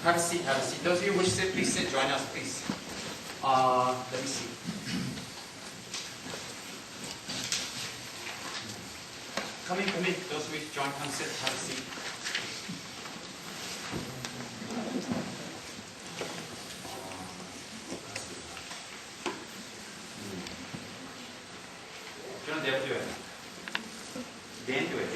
Have a seat, have a seat. Those of you who wish to sit, please sit. Join us, please. Let me see. Come in, come in. Those who wish to join, come sit, have a seat. 저는 내어줘요. 내어줘요, 내.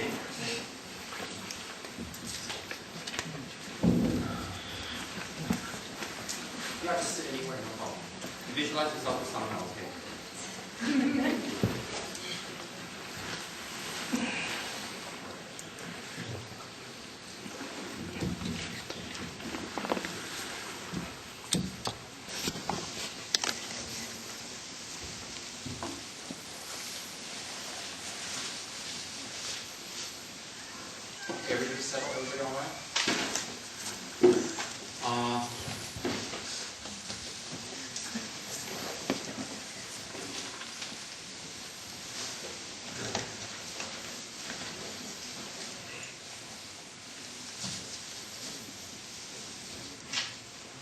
You have to sit anywhere, no problem. Visualize yourself as someone else, okay? Everybody settled? Everybody all right?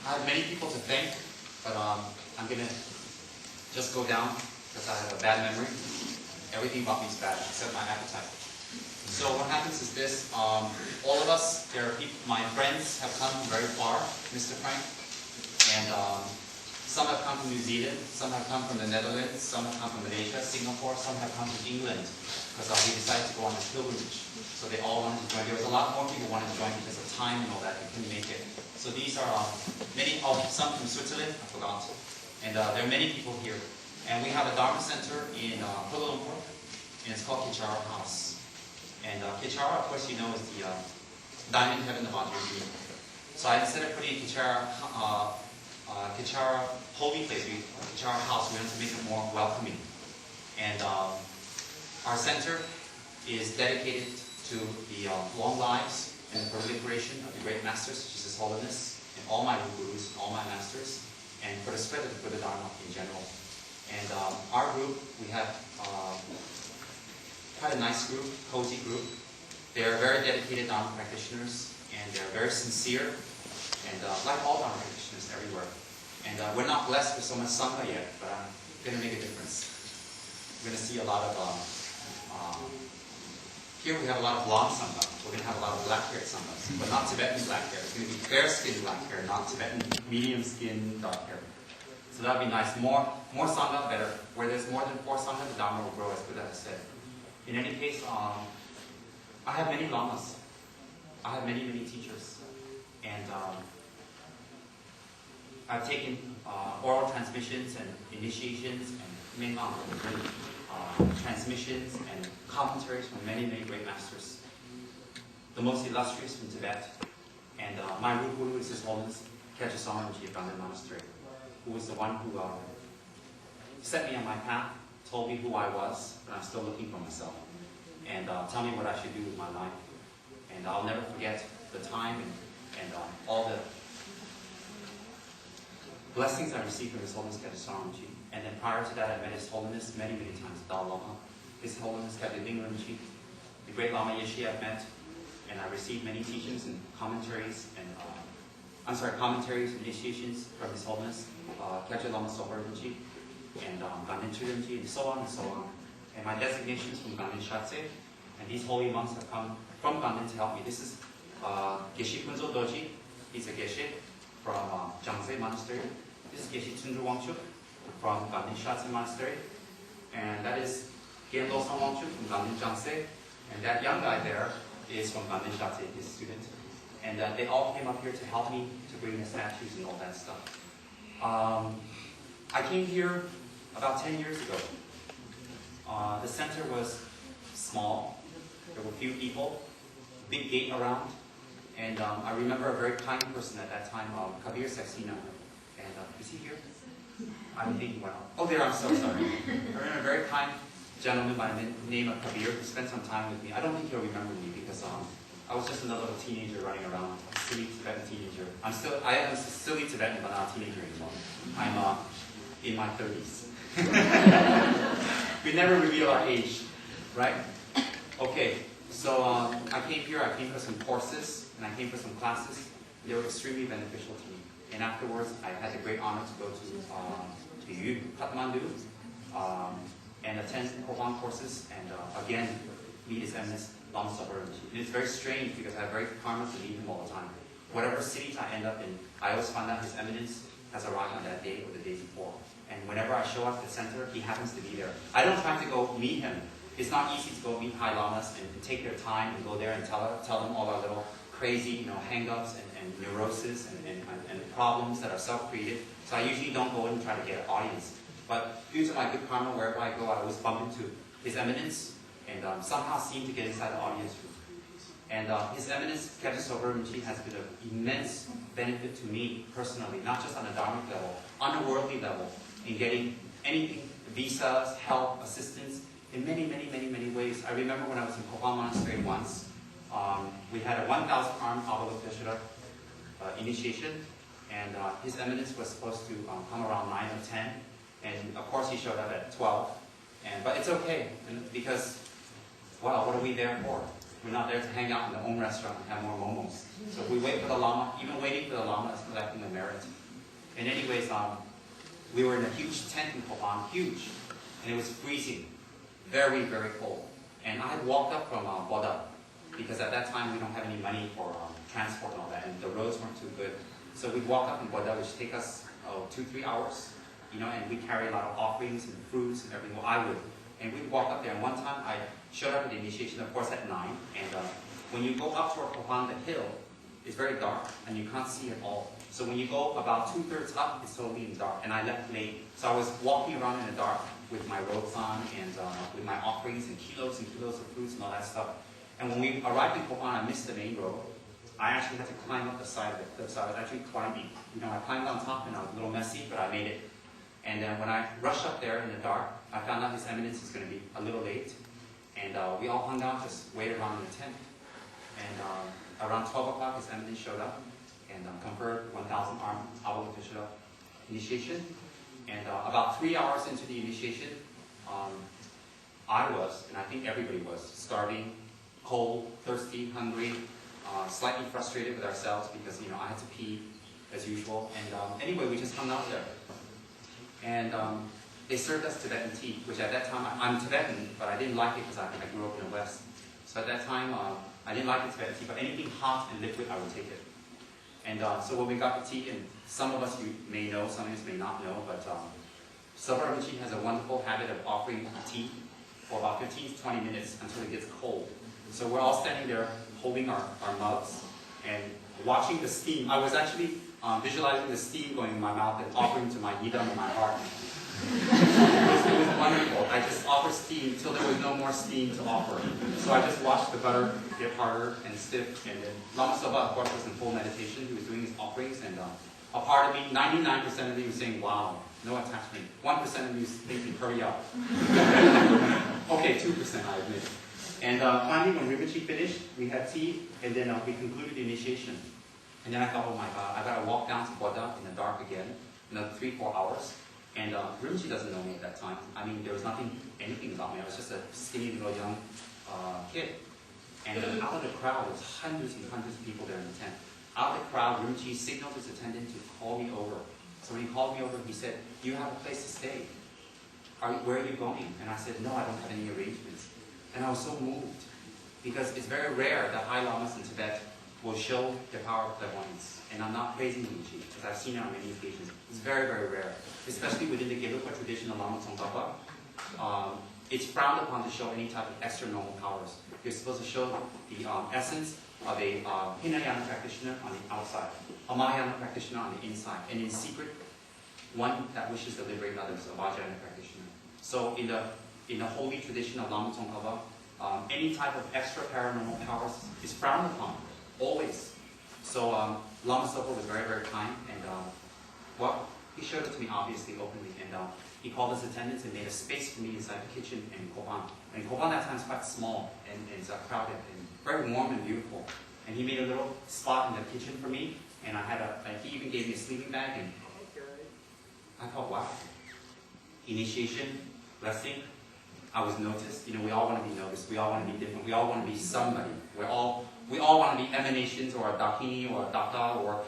I have many people to thank, but I'm going to just go down because I have a bad memory. Everything about me is bad except my appetite. So what happens is this, all of us, there are people, my friends have come from very far, Mr. Frank, and some have come from New Zealand, some have come from the Netherlands, some have come from Malaysia, Singapore, some have come from England, because we decided to go on a pilgrimage. So they all wanted to join. There was a lot more people who wanted to join because of time and all that, they couldn't make it. So these are some from Switzerland, I forgot, and there are many people here. And we have a Dharma center in Kuala Lumpur, and it's called Kichara House. And Kichara, of course, you know, is the diamond heaven of Ajahn. So instead of putting Kichara holy place, Kichara house, we want to make it more welcoming. And our center is dedicated to the long lives and the proliferation of the great masters, such as His Holiness, and all my gurus, all my masters, and for the spread of the Buddha Dharma in general. And our group, we have quite a nice group, cozy group. They are very dedicated Dharma practitioners, and they are very sincere, and like all Dharma practitioners everywhere. And we're not blessed with so much Sangha yet, but I'm going to make a difference. We're going to see a lot of, here we have a lot of long Sangha. We're going to have a lot of black-haired Sanghas, but not Tibetan black hair. It's going to be fair-skinned black hair, not Tibetan medium-skinned dark hair. So that would be nice. More Sangha, better. Where there's more than 4 Sangha, the Dharma will grow, as Buddha has said. In any case, I have many lamas. I have many teachers. And I've taken oral transmissions and initiations and transmissions and commentaries from many great masters. The most illustrious from Tibet. And my root guru is His Holiness Kachasama of Ganden Monastery, who was the one who set me on my path, told me who I was, but I'm still looking for myself, and tell me what I should do with my life. And I'll never forget the time and all the blessings I received from His Holiness Kachasama. And then prior to that, I met His Holiness many times, Dalai Lama, His Holiness Kachasama, the great Lama Yeshe I've met, and I received many teachings and commentaries and commentaries and initiations from His Holiness Kachasama Lama Sohar Rinpoche, and Ganden Rinpoche, and so on and so on. And my designations from Ganden Shatse, and these holy monks have come from Ganden to help me. This is Geshe Kunzo Doji, he's a Geshe from Jangse Monastery. This is Geshe Tundru Wangchuk from Ganden Shatse Monastery. And that is Gendo San Wangchuk from Ganden Jangse. And that young guy there is from Ganden Shatse, his student. And they all came up here to help me to bring the statues and all that stuff. I came here about 10 years ago. The center was small. There were few people, big gate around. And I remember a very kind person at that time, Kabir Saxena. And is he here? I don't think he went out. Oh, there, I'm so sorry. I remember a very kind gentleman by the name of Kabir who spent some time with me. I don't think he'll remember me because I was just another little teenager running around, a silly Tibetan teenager. I am a silly Tibetan, but not a teenager anymore. I'm in my 30s. We never reveal our age, right? Okay, so I came here for some courses, and I came for some classes. They were extremely beneficial to me. And afterwards, I had the great honor to go to Kathmandu and attend Kopan courses and again meet His Eminence Lama Tsopa Rinpoche. And it's very strange because I have very karma to meet him all the time. Whatever cities I end up in, I always find out His Eminence has arrived on that day or the day before. And whenever I show up at the center, he happens to be there. I don't try to go meet him. It's not easy to go meet High Lamas and take their time and go there and tell them all our little crazy, hang-ups and neuroses and problems that are self-created. So I usually don't go and try to get an audience. But due to my good karma, wherever I go, I always bump into His Eminence and somehow seem to get inside the audience room. And His Eminence, Khyentse Sopa Rinpoche, has been of immense benefit to me personally, not just on a dharmic level, on a worldly level, in getting anything, visas, help, assistance, in many, many, many, many ways. I remember when I was in Kopan Monastery once, we had a 1,000 arm Avalokiteshvara initiation, and His Eminence was supposed to come around 9 or 10, and of course he showed up at 12. But it's okay, because, well, what are we there for? We're not there to hang out in the home restaurant and have more momos. So if we wait for the Lama, even waiting for the Lama is collecting the merit. And anyways, we were in a huge tent in Kopan, huge, and it was freezing, very, very cold. And I had walked up from Bodhgaya, because at that time we don't have any money for transport and all that, and the roads weren't too good. So we'd walk up from Bodhgaya, which take us 2-3 hours, and we carry a lot of offerings and fruits and everything. Well, I would. And we'd walk up there, and one time I showed up at the initiation, of course, at 9, and when you go up toward Kopan, the hill is very dark, and you can't see at all. So when you go about 2/3 up, it's totally in the dark, and I left late. So I was walking around in the dark with my robes on, and with my offerings, and kilos of fruits and all that stuff. And when we arrived in Kopan, I missed the main road. I actually had to climb up the side of the cliff, so I was actually climbing. I climbed on top, and I was a little messy, but I made it. And then when I rushed up there in the dark, I found out His Eminence is going to be a little late. And we all hung out, just waited around in the tent. And around 12 o'clock, His Eminence showed up and conferred 1,000 arm Avalokiteshvara initiation. And about 3 hours into the initiation, I was, and I think everybody was, starving, cold, thirsty, hungry, slightly frustrated with ourselves because, I had to pee as usual. And anyway, we just hung out there. And they served us Tibetan tea, which at that time, I'm Tibetan, but I didn't like it because I grew up in the West. So at that time, I didn't like the Tibetan tea, but anything hot and liquid, I would take it. And so when we got the tea, and some of us you may know, some of us may not know, but Sopa Rinpoche has a wonderful habit of offering tea for about 15 to 20 minutes until it gets cold. So we're all standing there holding our mugs and watching the steam. I was actually visualizing the steam going in my mouth and offering to my yidam in my heart. It was wonderful. I just offered steam till there was no more steam to offer. So I just watched the butter get harder and stiff. And then Lama Tsopa, of course, was in full meditation. He was doing his offerings. And a part of me, 99% of me was saying, wow, no attachment. 1% of me was thinking, hurry up. Okay, 2%, I admit. And finally, when Rinpoche finished, we had tea. And then we concluded the initiation. And then I thought, oh my God, I got to walk down to Bodhgaya in the dark again, another 3-4 hours. And Rinpoche doesn't know me at that time. I mean, there was anything about me. I was just a skinny little young kid. And out of the crowd, there was hundreds and hundreds of people there in the tent. Out of the crowd, Rinpoche signaled his attendant to call me over. So when he called me over, he said, "Do you have a place to stay? Where are you going?" And I said, "No, I don't have any arrangements." And I was so moved, because it's very rare that High Lamas in Tibet will show the power of clairvoyance. And I'm not praising Rinpoche, because I've seen it on many occasions. It's very, very rare, especially within the Gelugpa tradition of Lama Tsongkhapa. It's frowned upon to show any type of extra normal powers. You're supposed to show the essence of a Hinayana practitioner on the outside, a Mahayana practitioner on the inside, and in secret, one that wishes to liberate others, a Vajrayana practitioner. So in the holy tradition of Lama Tsongkhapa, any type of extra paranormal powers is frowned upon, always. So Lama Tsopa was very, very kind, and he showed it to me obviously, openly, and he called his attendants and made a space for me inside the kitchen in Kopan. And Kopan at that time is quite small, and it's crowded, and very warm and beautiful. And he made a little spot in the kitchen for me, and he even gave me a sleeping bag, and I thought, wow. Initiation, blessing, I was noticed. We all want to be noticed. We all want to be different. We all want to be somebody. We're all We all want to be emanations or a Dakini or a Daka or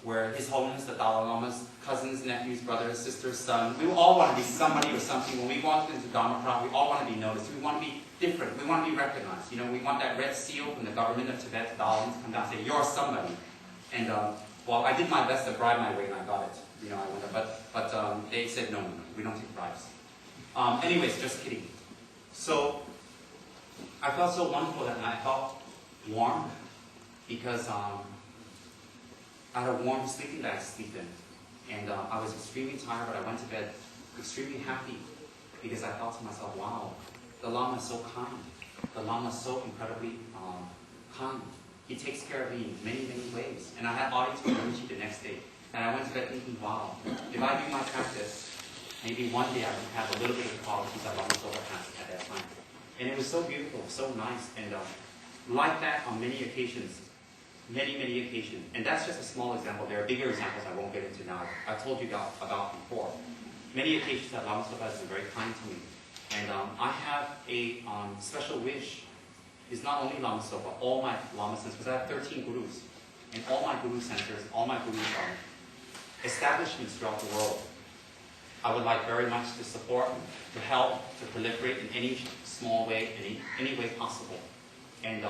where His Holiness the Dalai Lama's cousins, nephews, brothers, sisters, son. We all want to be somebody or something. When we walk into Dharma crowd, we all want to be noticed. We want to be different. We want to be recognized. You know, we want that red seal from the government of Tibet, the Dalai Lama, to come down and say, "You're somebody." And well, I did my best to bribe my way, and I got it. You know, I went up, but they said no, we don't take bribes. Anyways, just kidding. So I felt so wonderful that night. I felt warm because I had a warm sleeping bag to sleep in, and I was extremely tired, but I went to bed extremely happy because I thought to myself, "Wow, the Lama is so kind. The Lama is so incredibly kind. He takes care of me in many, many ways." And I had audience with Rinpoche the next day, and I went to bed thinking, "Wow, if I do my practice, maybe one day I can have a little bit of the qualities that Lama Zopa has at that time." And it was so beautiful, so nice, and like that on many occasions, many, many occasions. And that's just a small example. There are bigger examples I won't get into now. I told you about before. Many occasions that Lama Zopa has been very kind to me. And I have a special wish. It's not only Lama Zopa, all my Lama centers, because I have 13 gurus. And all my guru centers, all my gurus are establishments throughout the world. I would like very much to support, to help, to proliferate in any small way, in any way possible. And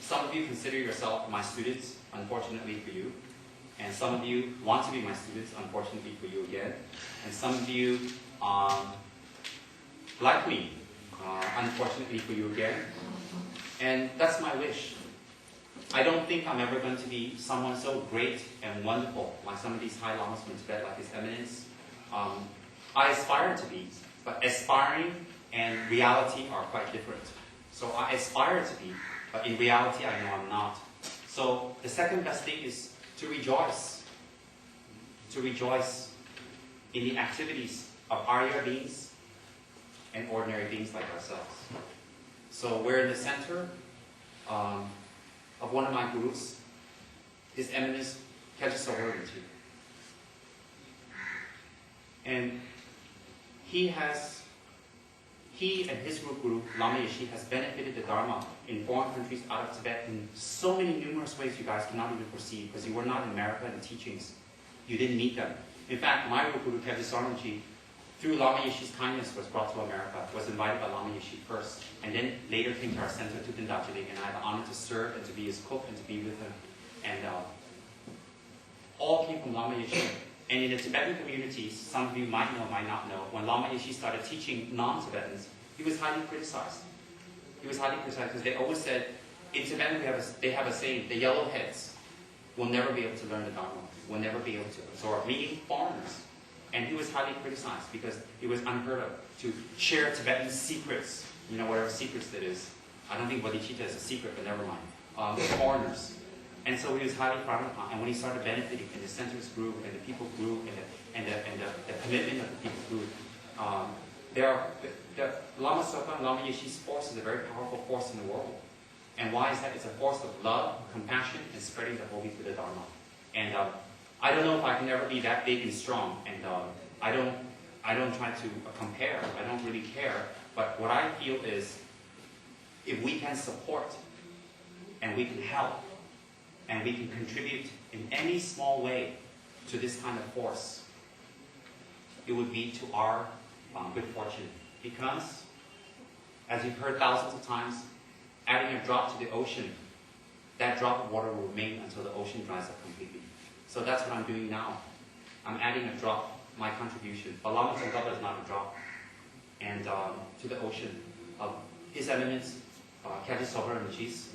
some of you consider yourself my students, unfortunately for you. And some of you want to be my students, unfortunately for you again. And some of you like me, unfortunately for you again. And that's my wish. I don't think I'm ever going to be someone so great and wonderful like some of these high lamas from Tibet, like His Eminence. I aspire to be, but aspiring and reality are quite different. So I aspire to be, but in reality I know I'm not. So the second best thing is to rejoice. To rejoice in the activities of Arya beings and ordinary beings like ourselves. So we're in the center of one of my gurus, His Eminence Rinpoche. And he and his guru, Lama Yeshe, has benefited the Dharma in foreign countries out of Tibet in so many numerous ways you guys cannot even foresee, because you were not in America in the teachings. You didn't meet them. In fact, my guru, Rinpoche, through Lama Yeshe's kindness, was brought to America, was invited by Lama Yeshe first, and then later came to our center to Darjeeling, and I had the honor to serve and to be his cook and to be with him. And all came from Lama Yeshe. And in the Tibetan communities, some of you might know, might not know, when Lama Yeshe started teaching non-Tibetans, he was highly criticized. He was highly criticized because they always said, in Tibetan they have a saying, the yellowheads will never be able to learn the Dharma, will never be able to absorb, meaning foreigners. And he was highly criticized because it was unheard of to share Tibetan secrets, you know, whatever secrets that is. I don't think bodhicitta is a secret, but never mind. Foreigners. And so he was highly frowned upon. And when he started benefiting, and the centers grew, and the people grew, and the commitment of the people grew, the Lama Zopa and Lama Yeshe's force is a very powerful force in the world. And why is that? It's a force of love, compassion, and spreading the holy through the Dharma. And I don't know if I can ever be that big and strong. And I don't try to compare. I don't really care. But what I feel is, if we can support, and we can help, and we can contribute in any small way to this kind of force, it would be to our good fortune. Because, as you've heard thousands of times, adding a drop to the ocean, that drop of water will remain until the ocean dries up completely. So that's what I'm doing now. I'm adding a drop, my contribution. But Lama Zopa is not a drop. And to the ocean of His Eminence, Rinpoche's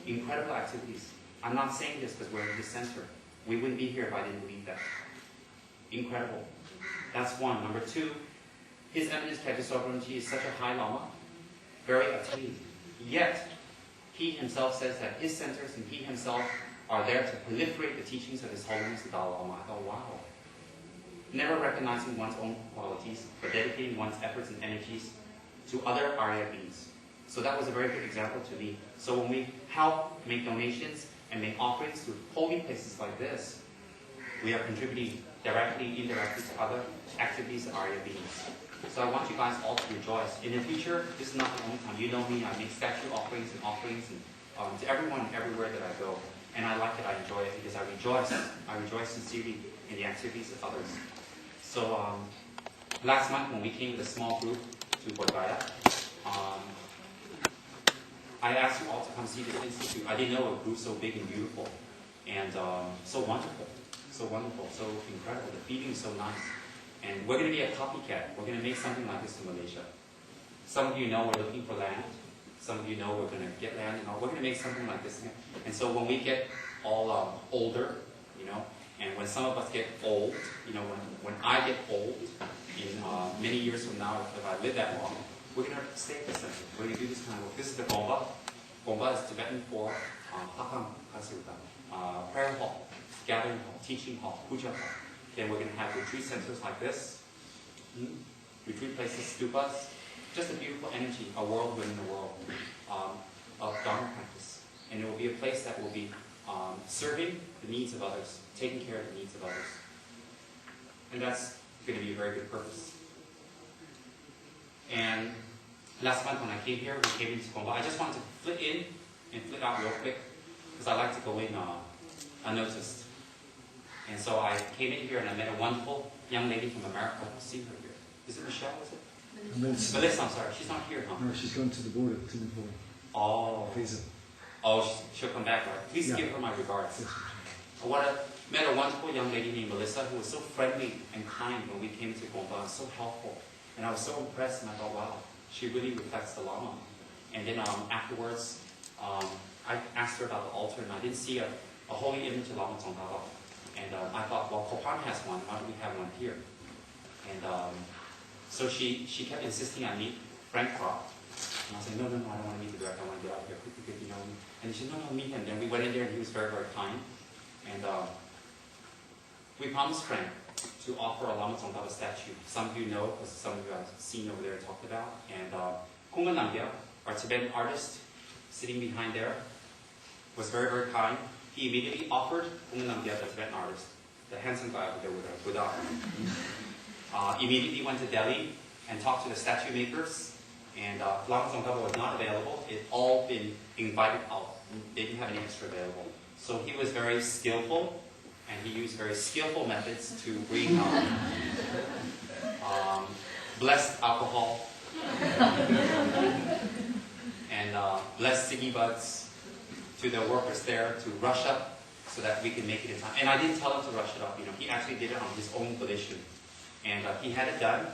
incredible activities. I'm not saying this because we're in the center. We wouldn't be here if I didn't believe that. Incredible. That's one. Number two, His Eminence Rinpoche is such a high Lama, very attained. Yet, he himself says that his centers and he himself are there to proliferate the teachings of His Holiness the Dalai Lama. I thought, wow. Never recognizing one's own qualities, but dedicating one's efforts and energies to other Arya beings. So that was a very good example to me. So when we help make donations and make offerings to holy places like this, we are contributing directly, indirectly to other activities of Arya beings. So I want you guys all to rejoice. In the future, this is not the only time. You know me, I make statue offerings and to everyone, everywhere that I go. And I like it, I enjoy it, because I rejoice sincerely in the activities of others. So last month when we came with a small group to Bodhgaya, I asked you all to come see this institute. I didn't know it grew so big and beautiful, and so wonderful, so incredible. The feeding is so nice. And we're going to be a copycat. We're going to make something like this in Malaysia. Some of you know we're looking for land. Some of you know we're going to get land. And we're going to make something like this. And so when we get all older, and when some of us get old, when I get old, in many years from now, if I live that long, we're going to stay at the center. We're going to do this kind of work. This is the Gomba. Gomba is Tibetan for prayer hall, gathering hall, teaching hall, puja hall. Then we're going to have retreat centers like this, retreat places, stupas, just a beautiful energy, a world within the world of Dharma practice. And it will be a place that will be serving the needs of others, taking care of the needs of others. And that's going to be a very good purpose. And last month when I came here, we came into Gomba. I just wanted to flit in and flit out real quick, because I like to go in unnoticed. And so I came in here and I met a wonderful young lady from America. I'll see her here. Is it Michelle, is it? Melissa, I'm sorry. She's not here, huh? No, she's gone to the border to Nepal. Oh. Visa. Oh, she'll come back, right? Please give her my regards. Yes. I met a wonderful young lady named Melissa who was so friendly and kind when we came to Gomba, so helpful. And I was so impressed, and I thought, wow, she really reflects the Lama. And then afterwards, I asked her about the altar, and I didn't see a holy image of Lama Tsongkhapa. And I thought, well, Kopan has one, why don't we have one here? And so she kept insisting I meet Frank Croft. And I said, no, I don't want to meet the director, I want to get out here quickly, And she said, no, meet him. Then we went in there, and he was very, very kind. And we promised Frank to offer a Lama Tsongkhapa statue. Some of you know, because some of you have seen over there and talked about. And Kunga Namgyal, our Tibetan artist, sitting behind there, was very, very kind. He immediately offered Kunga Namgyal, the Tibetan artist, the handsome guy over there with a Buddha. Immediately went to Delhi and talked to the statue makers. And Lama Tsongkhapa was not available. It all been invited out. They didn't have any extra available. So he was very skillful, and he used very skillful methods to bring blessed alcohol and blessed sticky buds to the workers there to rush up so that we can make it in time. And I didn't tell him to rush it up. He actually did it on his own volition. And he had it done,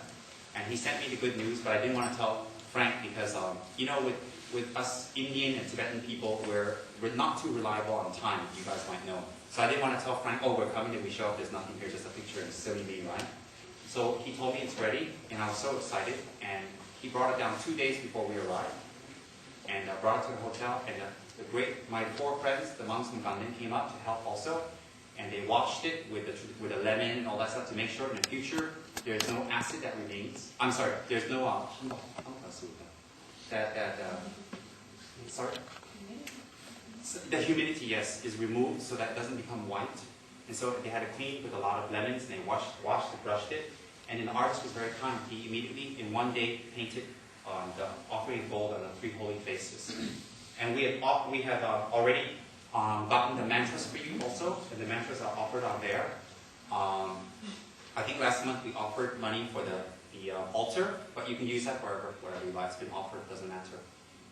and he sent me the good news, but I didn't want to tell Frank because, with us Indian and Tibetan people, we're not too reliable on time, you guys might know. So I didn't want to tell Frank, oh, we're coming, then we show up, there's nothing here, just a picture, and silly me, right? So he told me it's ready, and I was so excited, and he brought it down 2 days before we arrived, and brought it to the hotel, and my 4 friends, the monks from Ganden, came up to help also, and they washed it with a lemon and all that stuff to make sure in the future there's no acid that remains. I'm sorry, there's no the humidity, yes, is removed so that it doesn't become white. And so they had to clean with a lot of lemons, and they washed it, brushed it. And then the artist was very kind. He immediately, in 1 day, painted the offering of gold on the 3 holy faces. And we have already gotten the mantras for you also, and the mantras are offered on there. I think last month we offered money for the altar, but you can use that wherever you like. It's been offered, doesn't matter.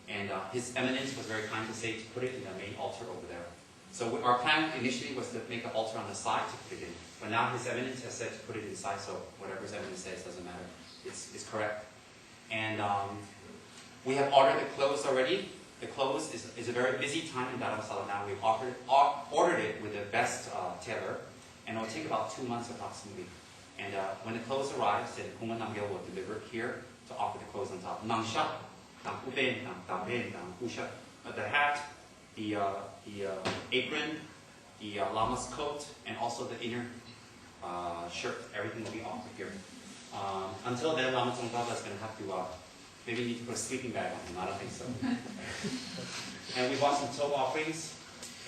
And His Eminence was very kind to say to put it in the main altar over there. So our plan initially was to make an altar on the side to put it in, but now His Eminence has said to put it inside, so whatever His Eminence says doesn't matter. It's correct. And we have ordered the clothes already. The clothes is a very busy time in Dharamsala now. We've ordered it with the best tailor, and it will take about 2 months approximately. And when the clothes arrives, then Kunga Namgyal will deliver it here to offer the clothes on top. Nangsha, the hat, the apron, the lama's coat, and also the inner shirt. Everything will be offered here. Until then, Lama Tsongkhapa is going to have to maybe need to put a sleeping bag on him. I don't think so. And we bought some toe offerings.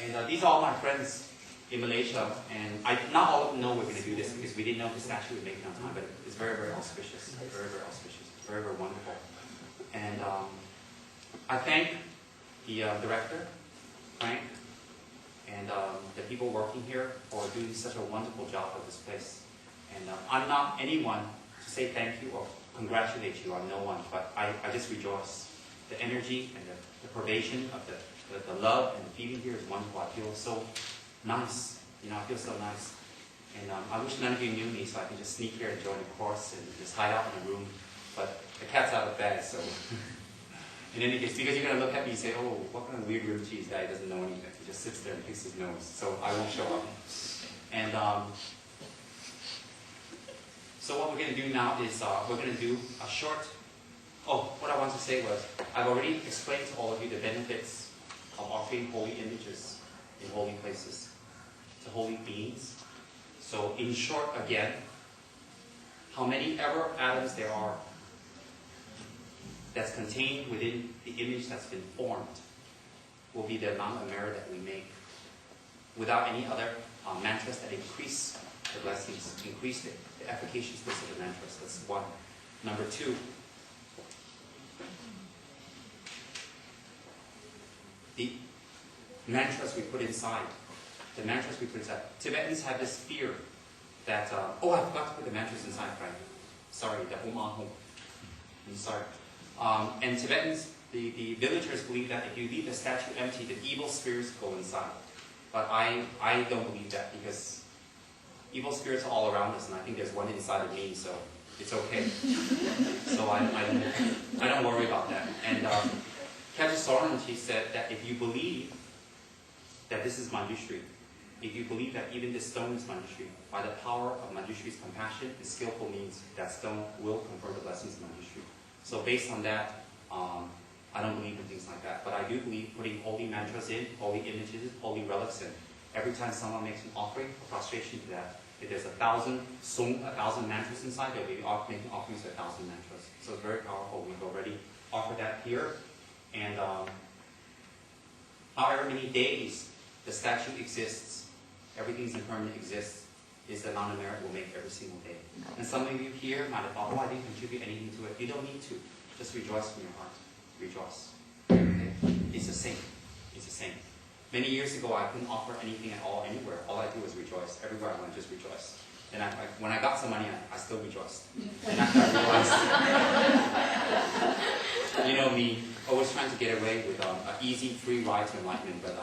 And these are all my friends in Malaysia. And not all of them know we're going to do this because we didn't know the statue would make it on time. But it's very, very auspicious. Very, very auspicious. Very, very wonderful. And I thank the director, Frank, and the people working here for doing such a wonderful job of this place. And I'm not anyone to say thank you or congratulate you on no one, but I just rejoice. The energy and the pervasion of the love and the feeling here is wonderful. I feel so nice. You know, I feel so nice. And I wish none of you knew me so I can just sneak here and join the course and just hide out in the room. But the cat's out of bed, so... In any case, because you're going to look at me and say, oh, what kind of weird Rinpoche is that? He doesn't know anything. He just sits there and picks his nose. So I won't show up. And so what we're going to do now is we're going to do a short... Oh, what I want to say was, I've already explained to all of you the benefits of offering holy images in holy places to holy beings. So in short, again, how many ever atoms there are that's contained within the image that's been formed will be the amount of merit that we make without any other mantras that increase the blessings, increase the efficaciousness of the mantras. That's one. Number two, the mantras we put inside. The mantras we put inside. Tibetans have this fear that, oh, I forgot to put the mantras inside, right? Sorry, the Om Ah Hum. I'm sorry. And Tibetans, the villagers believe that if you leave the statue empty, the evil spirits go inside. But I don't believe that because evil spirits are all around us, and I think there's one inside of me, so it's okay. So I don't worry about that. And Kajit Soranji said that if you believe that this is Manjushri, if you believe that even this stone is Manjushri, by the power of Manjushri's compassion and skillful means, that stone will confer the blessings of Manjushri. So based on that, I don't believe in things like that. But I do believe putting holy mantras in, holy images, holy relics in. Every time someone makes an offering, a prostration to that, if there's 1,000 mantras inside, they'll be making offerings to 1,000 mantras. So it's very powerful. We've already offered that here. And however many days the statue exists, everything's impermanent exists, is the amount of merit we'll make every single day. And some of you here might have thought, oh, I didn't contribute anything to it. You don't need to. Just rejoice from your heart. Rejoice. Okay? It's the same. It's the same. Many years ago, I couldn't offer anything at all anywhere. All I do was rejoice. Everywhere I went, just rejoice. And when I got some money, I still rejoiced. And after I realized, you know me, always trying to get away with an easy, free ride to enlightenment, but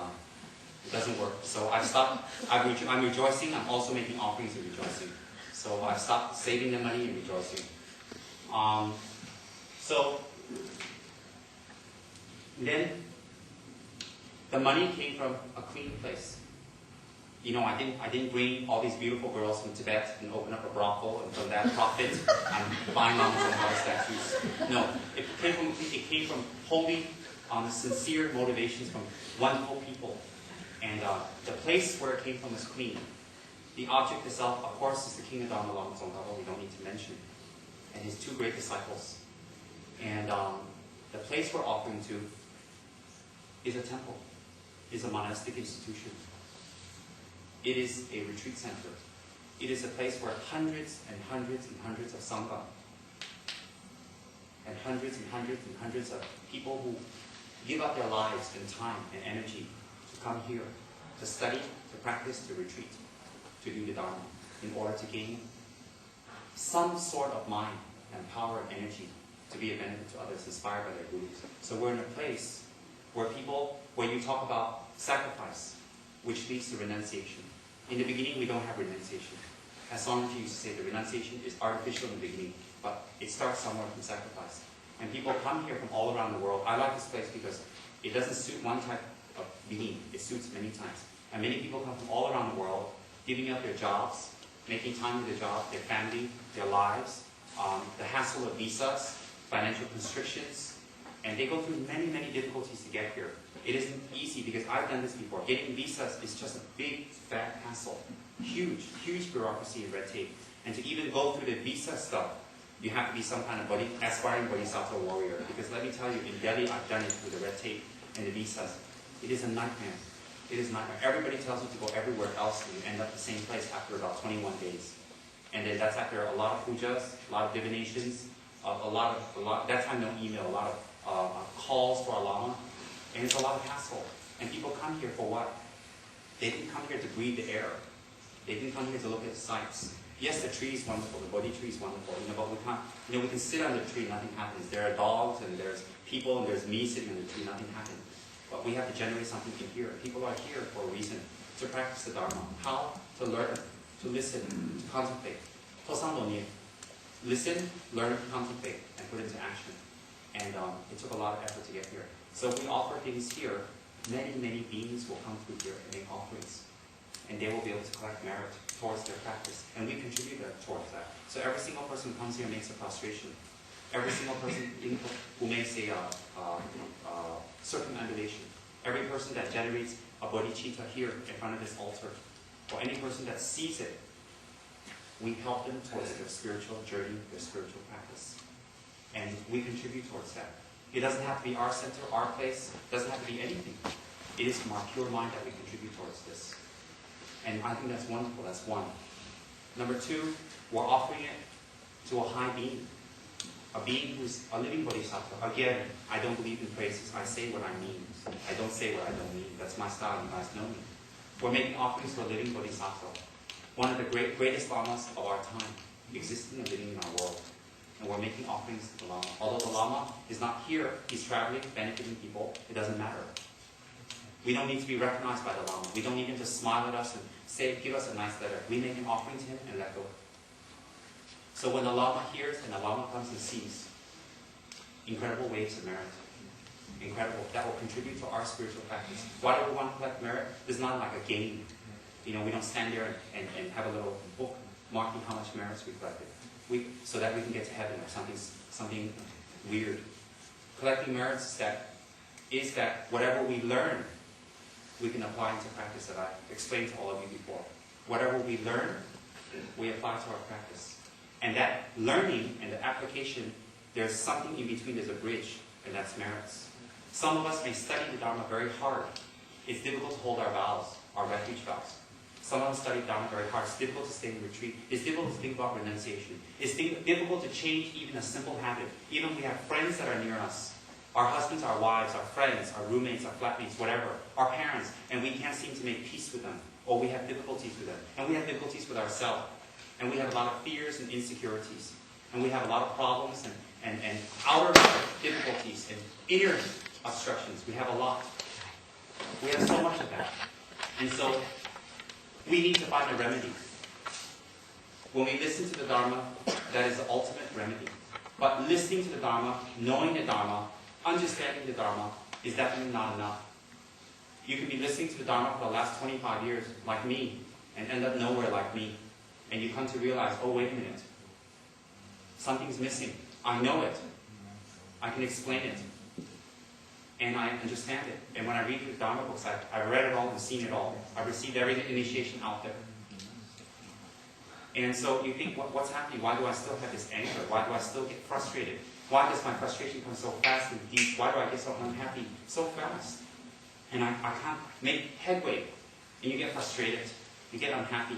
it doesn't work. So I've stopped. I'm rejoicing. I'm also making offerings and rejoicing. So I've stopped saving the money and rejoicing. So then the money came from a clean place. You know, I didn't bring all these beautiful girls from Tibet and open up a brothel, and from that profit I'm buying lamas and other statues. No, it came from holy, sincere motivations from wonderful people. And the place where it came from is clean. The object itself, of course, is the King of Dharma, Lama Tsongkhapa, we don't need to mention, and his two great disciples. And the place we're offering to is a temple, is a monastic institution. It is a retreat center. It is a place where hundreds and hundreds and hundreds of Sangha and hundreds and hundreds and hundreds of people who give up their lives and time and energy to come here, to study, to practice, to retreat, to do the Dharma, in order to gain some sort of mind and power and energy to be a benefit to others, inspired by their gurus. So we're in a place where you talk about sacrifice, which leads to renunciation. In the beginning, we don't have renunciation. As Swamiji used to say, the renunciation is artificial in the beginning, but it starts somewhere from sacrifice. And people come here from all around the world. I like this place because it doesn't suit one type of being. It suits many types. And many people come from all around the world, giving up their jobs, making time for their job, their family, their lives, the hassle of visas, financial constrictions, and they go through many, many difficulties to get here. It isn't easy because I've done this before. Getting visas is just a big, fat hassle. Huge, huge bureaucracy and red tape. And to even go through the visa stuff, you have to be some kind of aspiring bodhisattva warrior. Because let me tell you, in Delhi, I've done it through the red tape and the visas. It is a nightmare. It is a nightmare. Everybody tells you to go everywhere else, and you end up the same place after about 21 days. And then that's after a lot of pujas, a lot of divinations, that time no email, a lot of calls for a lama, and it's a lot of hassle. And people come here for what? They didn't come here to breathe the air. They didn't come here to look at the sights. Yes, the tree is wonderful, the Bodhi tree is wonderful, but we can't, we can sit under the tree, nothing happens. There are dogs, and there's people, and there's me sitting under the tree, nothing happens. But we have to generate something in here. People are here for a reason, to practice the Dharma. How? To learn, to listen, to contemplate. Listen, learn, contemplate, and put into action. And it took a lot of effort to get here. So if we offer things here, many, many beings will come through here and make offerings. And they will be able to collect merit towards their practice. And we contribute towards that. So every single person who comes here makes a prostration. Every single person who makes a circumambulation. Every person that generates a bodhicitta here in front of this altar, or any person that sees it, we help them towards their spiritual journey, their spiritual practice. And we contribute towards that. It doesn't have to be our center, our place. It doesn't have to be anything. It is from our pure mind that we contribute towards this. And I think that's wonderful. That's one. Number two, we're offering it to a high being. A being who's a living bodhisattva. Again, I don't believe in praises. I say what I mean. I don't say what I don't mean. That's my style. You guys know me. We're making offerings to a living bodhisattva. One of the greatest lamas of our time, existing and living in our world. And we're making offerings to the lama. Although the lama is not here, he's traveling, benefiting people, it doesn't matter. We don't need to be recognized by the lama. We don't need him to smile at us and say, give us a nice letter. We make an offering to him and let go. So when the lama hears and the lama comes and sees, incredible waves of merit. Incredible. That will contribute to our spiritual practice. Why do we want to collect merit? It's not like a game. We don't stand there and have a little book marking how much merits we collected. So that we can get to heaven or something weird. Collecting merits is that whatever we learn, we can apply into practice, that I explained to all of you before. Whatever we learn, we apply to our practice. And that learning and the application, there's something in between, there's a bridge, and that's merits. Some of us may study the Dharma very hard. It's difficult to hold our vows, our refuge vows. Some of us study Dharma very hard. It's difficult to stay in retreat. It's difficult to think about renunciation. It's difficult to change even a simple habit. Even if we have friends that are near us. Our husbands, our wives, our friends, our roommates, our flatmates, whatever. Our parents. And we can't seem to make peace with them. Or we have difficulties with them. And we have difficulties with ourselves. And we have a lot of fears and insecurities. And we have a lot of problems and outer difficulties and inner obstructions. We have a lot. We have so much of that. And so we need to find a remedy. When we listen to the Dharma, that is the ultimate remedy. But listening to the Dharma, knowing the Dharma, understanding the Dharma is definitely not enough. You can be listening to the Dharma for the last 25 years, like me, and end up nowhere like me. And you come to realize, oh, wait a minute. Something's missing. I know it. I can explain it. And I understand it. And when I read the Dharma books, I've read it all and seen it all. I've received every initiation out there. And so you think, what's happening? Why do I still have this anger? Why do I still get frustrated? Why does my frustration come so fast and deep? Why do I get so unhappy so fast? And I can't make headway. And you get frustrated. You get unhappy.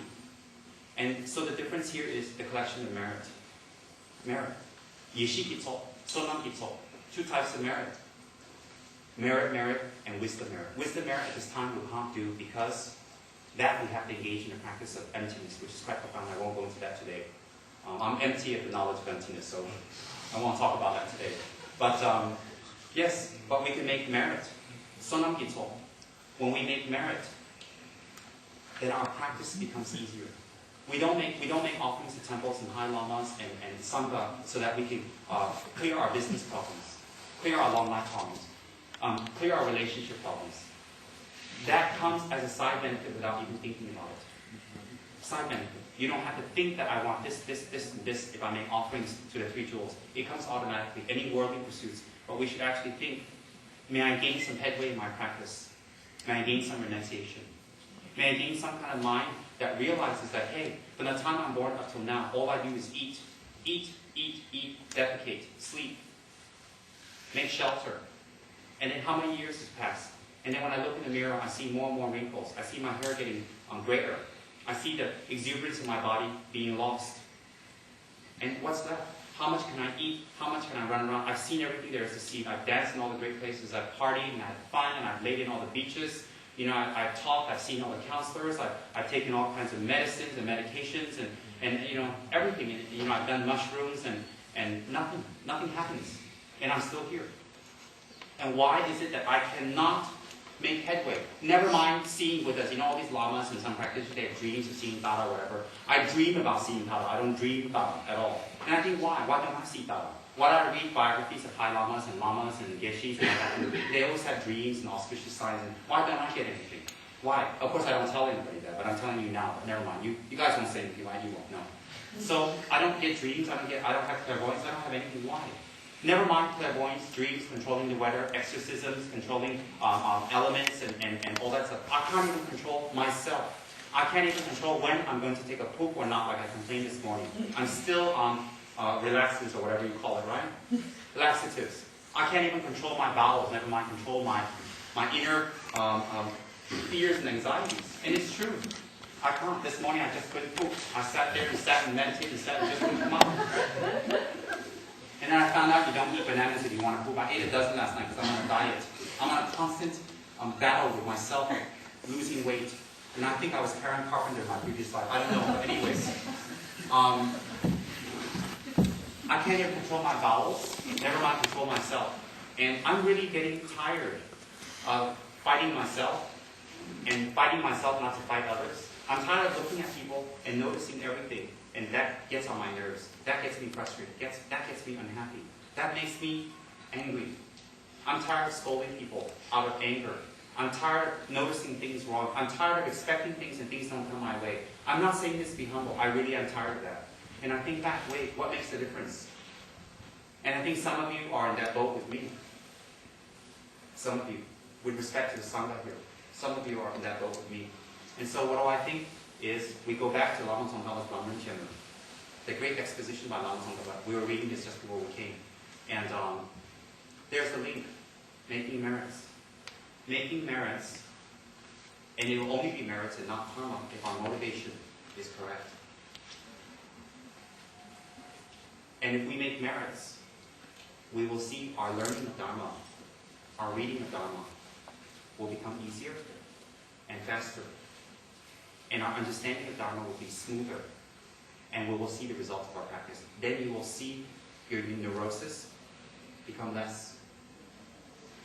And so the difference here is the collection of merit. Merit. Yeshikitso, sonamkitso. Two types of merit. Merit, and wisdom merit. Wisdom merit at this time we can't do because that we have to engage in the practice of emptiness, which is quite profound. I won't go into that today. I'm empty of the knowledge of emptiness, so I won't talk about that today. But yes, but we can make merit. Sonamkitso. When we make merit, then our practice becomes easier. We don't make offerings to temples and high lamas and sangha so that we can clear our business problems, clear our long life problems. Clear our relationship problems. That comes as a side benefit without even thinking about it. Side benefit. You don't have to think that I want this, and this if I make offerings to the three jewels. It comes automatically. Any worldly pursuits. But we should actually think, may I gain some headway in my practice? May I gain some renunciation? May I gain some kind of mind that realizes that, hey, from the time I'm born up till now, all I do is eat, defecate, sleep, make shelter. And then how many years has passed? And then when I look in the mirror, I see more and more wrinkles. I see my hair getting grayer. I see the exuberance of my body being lost. And what's left? How much can I eat? How much can I run around? I've seen everything there is to see. I've danced in all the great places. I've partied and I've had fun and I've laid in all the beaches. I've talked. I've seen all the counselors. I've taken all kinds of medicines and medications and everything. And, I've done mushrooms and nothing happens. And I'm still here. And why is it that I cannot make headway? Never mind seeing Buddhas. All these lamas and some practitioners, they have dreams of seeing Dharma or whatever. I dream about seeing Dharma. I don't dream about it at all. And I think, why? Why don't I see Dharma? Why do I read biographies of high lamas and lamas and geshis and all that? They always have dreams and auspicious signs. And why don't I get anything? Why? Of course, I don't tell anybody that, but I'm telling you now. But never mind. You guys won't say anything. Why? You won't. No. So I don't get dreams. I don't have clairvoyance. I don't have anything. Why? Never mind clairvoyance, dreams, controlling the weather, exorcisms, controlling elements and all that stuff. I can't even control myself. I can't even control when I'm going to take a poop or not, like I complained this morning. I'm still on relaxants or whatever you call it, right? Laxatives. I can't even control my bowels, never mind control my inner fears and anxieties. And it's true. I can't. This morning I just couldn't poop. I sat there and sat and meditated and sat and just couldn't come up. And then I found out you don't eat bananas if you want to poop. I ate a dozen last night because I'm on a diet. I'm on a constant battle with myself, losing weight. And I think I was Karen Carpenter in my previous life. I don't know. But anyways, I can't even control my bowels. Never mind control myself. And I'm really getting tired of fighting myself and fighting myself not to fight others. I'm tired of looking at people and noticing everything. And that gets on my nerves. That gets me frustrated. That gets me unhappy. That makes me angry. I'm tired of scolding people out of anger. I'm tired of noticing things wrong. I'm tired of expecting things and things don't come my way. I'm not saying this to be humble. I really am tired of that. And I think back, wait, what makes the difference? And I think some of you are in that boat with me. Some of you, with respect to the Sangha here, some of you are in that boat with me. And so what do I think is, we go back to Lama Tsongkhapa's Brahman Chenra, the great exposition by Lama Tsongkhapa. We were reading this just before we came. And there's the link, making merits. Making merits, and it will only be merits and not karma if our motivation is correct. And if we make merits, we will see our learning of Dharma, our reading of Dharma, will become easier and faster. And our understanding of Dharma will be smoother. And we will see the results of our practice. Then you will see your neurosis become less.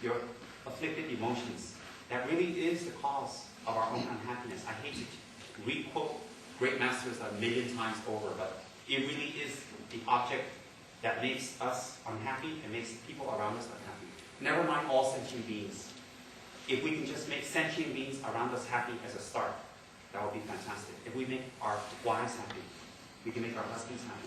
Your afflicted emotions. That really is the cause of our own unhappiness. I hate to re-quote great masters a million times over, but it really is the object that makes us unhappy and makes people around us unhappy. Never mind all sentient beings. If we can just make sentient beings around us happy as a start, that would be fantastic. If we make our wives happy, we can make our husbands happy.